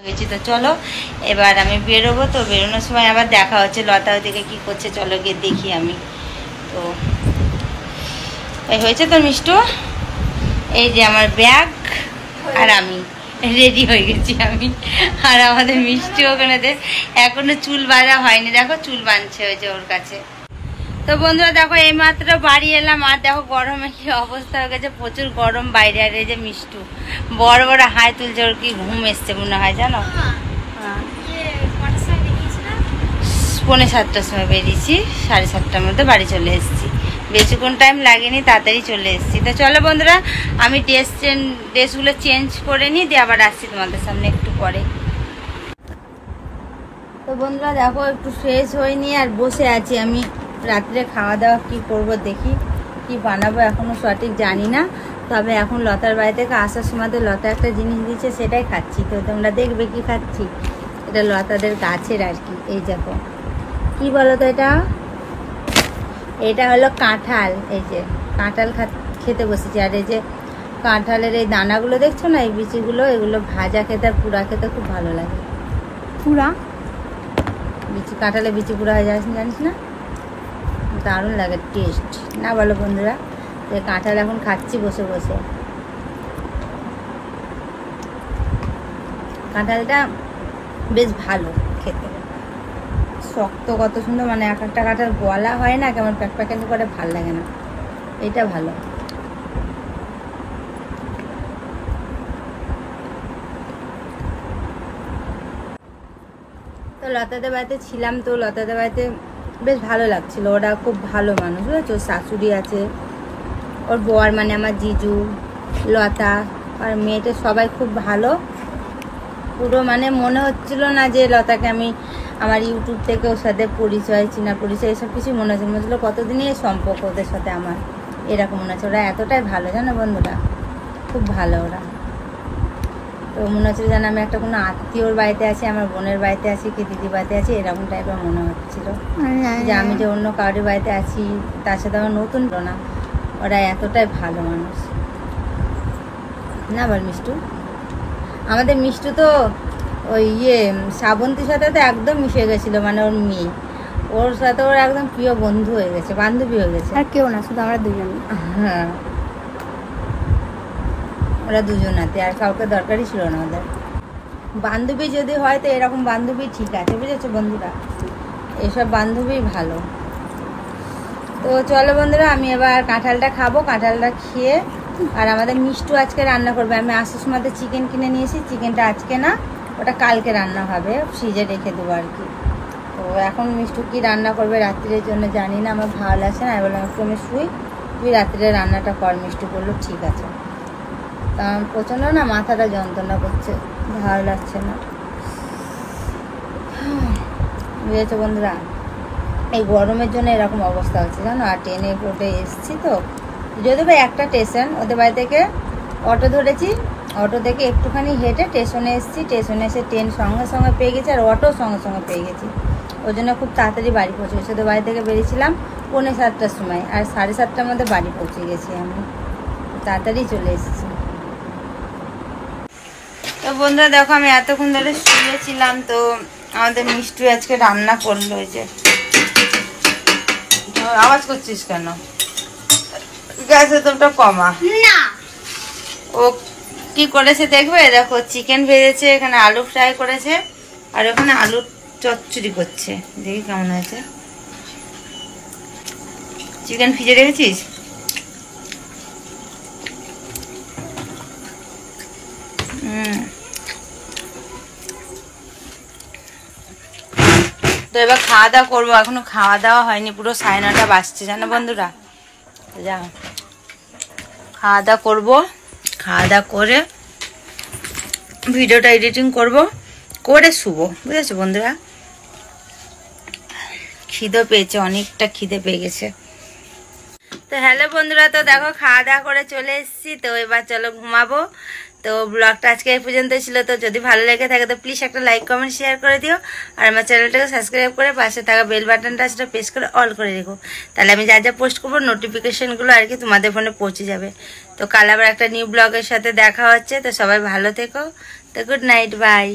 গেছি। তো চলো এবার আমি বেরোবো। তো বেরোনোর সময় আবার দেখা হচ্ছে। লতা ওদিকে কী করছে চলো গিয়ে দেখি আমি। তো এই হয়েছে তো মিষ্টু, এই যে আমার ব্যাগ আর আমি রেডি হয়ে গেছি আমি। আর আমাদের মিষ্টি ওখানেতে এখনো চুল বাঁধা হয়নি, দেখো চুল বাঁধছে হয়েছে ওর কাছে। তো বন্ধুরা দেখো এইমাত্র বাড়ি এলাম, আর দেখো গরমে কি অবস্থা হয়ে গেছে, প্রচুর গরম বাইরে। আর এই যে মিষ্টু বড় বড় হাই তুলছে, ওর কি ঘুম এসছে মনে হয় জানো। 7:45 সময় বেরিয়েছি, 7:30টার মধ্যে বাড়ি চলে এসেছি। বেশিক্ষণ টাইম লাগেনি, তাড়াতাড়ি চলে এসেছি। তো চলো বন্ধুরা আমি ড্রেসগুলো চেঞ্জ করে নিই, দিয়ে আবার আসছি তোমাদের সামনে একটু পরে। তো বন্ধুরা দেখো একটু ফ্রেশ হয়নি আর বসে আছি আমি। রাত্রে খাওয়া দাওয়া কী করবো দেখি, কি বানাবো এখনও সঠিক জানি না। তবে এখন লতার বাড়ি থেকে আসার সময় লতা একটা জিনিস দিচ্ছে, সেটাই খাচ্ছি। তো তোমরা দেখবে কি খাচ্ছি। এটা লতাদের গাছের আর কি। এই দেখো কি বলো তো এটা, এটা হলো কাঁঠাল। এই যে কাঁঠাল খেতে বসেছি। আর এই যে কাঁঠালের এই দানাগুলো দেখছো না, এই বিচিগুলো, এগুলো ভাজা খেতে আর পুরা খেতে খুব ভালো লাগে। পুরা বিচি, কাঁঠালের বিচি পুরা হয়ে যায় জানিস না, দারুণ লাগে টেস্ট না বলো বন্ধুরা। কাঁঠাল এখন খাচ্ছি বসে বসে। কাঁঠালটা বেশ ভালো খেতে, শক্ত কত সুন্দর, মানে এক একটা কাঁঠাল গলা হয় না, কেমন প্যাকপ্যাকানি করে, ভাল লাগে না। এটা ভালো। তো লতাদের বাড়িতে ছিলাম, তো লতাদের বাড়িতে বেশ ভালো লাগছিল। ওরা খুব ভালো মানুষ বুঝেছো, শাশুড়ি আছে, ওর বর মানে আমার জিজু, লতা আর মেয়েটা সবাই খুব ভালো। পুরো মানে মনে হচ্ছিল না যে লতাকে আমি আমার ইউটিউব থেকে ওর সাথে পরিচয়, চিনা পরিচয়, এসব কিছু মনে হচ্ছিল কতদিনই এই সম্পর্ক ওদের সাথে আমার, এরকম মনে হচ্ছে। ওরা এতটাই ভালো জানো বন্ধুরা, খুব ভালো ওরা। তো মনে হচ্ছিল যেন আমি একটা কোনো আত্মীয়র বাড়িতে আছি, আমার বোনের বাড়িতে আছি কি দিদির বাড়িতে আছি, এরকম টাইপের মনে হচ্ছিল যে আমি যে অন্য কারোর বাড়িতে আছি, তার সাথে আমার নতুন না। ওরা এতটাই ভালো মানুষ না বল মিষ্টু। আমাদের মিষ্টু তো ওই শ্রাবন্তীর সাথে তো একদম মিশে গেছিলো, মানে ওর মেয়ে, ওর সাথে ওর একদম প্রিয় বন্ধু হয়ে গেছে, বান্ধবী হয়ে গেছে। আর কেউ না, শুধু আমরা দুজন। হ্যাঁ ওরা দুজনাতে, আর কাউকে দরকারই ছিল না ওদের। বান্ধবী যদি হয় তো এরকম বান্ধবী ঠিক আছে বুঝেছো বন্ধুরা, এসব বান্ধবী ভালো। তো চলো বন্ধুরা আমি এবার কাঁঠালটা খাবো, কাঁঠালটা খেয়ে, আর আমাদের মিষ্টু আজকে রান্না করবে। আমি আসার সময় চিকেন কিনে নিয়েছি, চিকেনটা আজকে না, ওটা কালকে রান্না হবে, ফ্রিজে রেখে দেবো আর কি। তো এখন মিষ্টু কি রান্না করবে রাত্রির জন্য জানি না, আমার ভালো লাগছে না। আমি বললাম একটু আমি শুই, তুই রাত্রে রান্নাটা কর। মিষ্টু বললো ঠিক আছে। তা আমার প্রচণ্ড না মাথাটা যন্ত্রণা করছে, ভালো লাগছে না বুঝেছো বন্ধুরা। এই গরমের জন্য এরকম অবস্থা হচ্ছে জানো। আর ট্রেনে বোটে এসেছি তো, যদি ভাই একটা স্টেশন ওদের বাড়ি থেকে অটো ধরেছি, অটো থেকে একটুখানি হেঁটে স্টেশনে এসেছি, স্টেশনে এসে ট্রেন সঙ্গে সঙ্গে পেয়ে গেছি, আর অটো সঙ্গে সঙ্গে পেয়ে গেছি। ওই জন্য খুব তাড়াতাড়ি বাড়ি পৌঁছে গেছি। ওদের বাড়ি থেকে বেরিয়েছিলাম 6:45টার সময়, আর 7:30টার মধ্যে বাড়ি পৌঁছে গেছি আমি, তাড়াতাড়ি চলে এসেছি। তো বন্ধুরা দেখো আমি এতক্ষণ ধরে শুয়েছিলাম, তো আমাদের মিষ্টি আজকে রান্না করলো। ওই যে আওয়াজ করছিস কেন, গ্যাসের দামটা কমা না। ও কি করেছে দেখবে, দেখো চিকেন ভেজেছে, এখানে আলু ফ্রাই করেছে, আর ওখানে আলু চচ্চড়ি করছে। দেখি কেমন হয়েছে। চিকেন ভিজে রেখেছিস? তো এবার খাওয়া দাওয়া করবো, এখনো খাওয়া দাওয়া হয়নি, পুরো 9:30 বাজছে জানো বন্ধুরা। যা খাওয়া দাওয়া করবো, খাওয়া দাওয়া করে ভিডিওটা এডিটিং করবো, করে শুবো বুঝেছো বন্ধুরা। খিদে পেয়েছে, অনেকটা খিদে পেয়ে গেছে। তো হ্যালো বন্ধুরা, তো দেখো খাওয়া দাওয়া করে চলে এসেছি। তো এবার চলো ঘুমাবো। তো ব্লগটা আজকে এই পর্যন্ত ছিল। তো যদি ভালো লেগে থাকে তো প্লিজ একটা লাইক কমেন্ট শেয়ার করে দিও, আর আমার চ্যানেলটাকে সাবস্ক্রাইব করে পাশে থাকা বেল বাটনটা সেটা প্রেস করে অল করে রেখো, তাহলে আমি যা যা পোস্ট করবো নোটিফিকেশনগুলো আর কি তোমাদের ফোনে পৌঁছে যাবে। তো কাল আবার একটা নিউ ব্লগের সাথে দেখা হচ্ছে। তো সবাই ভালো থেকো। তো গুড নাইট, বাই।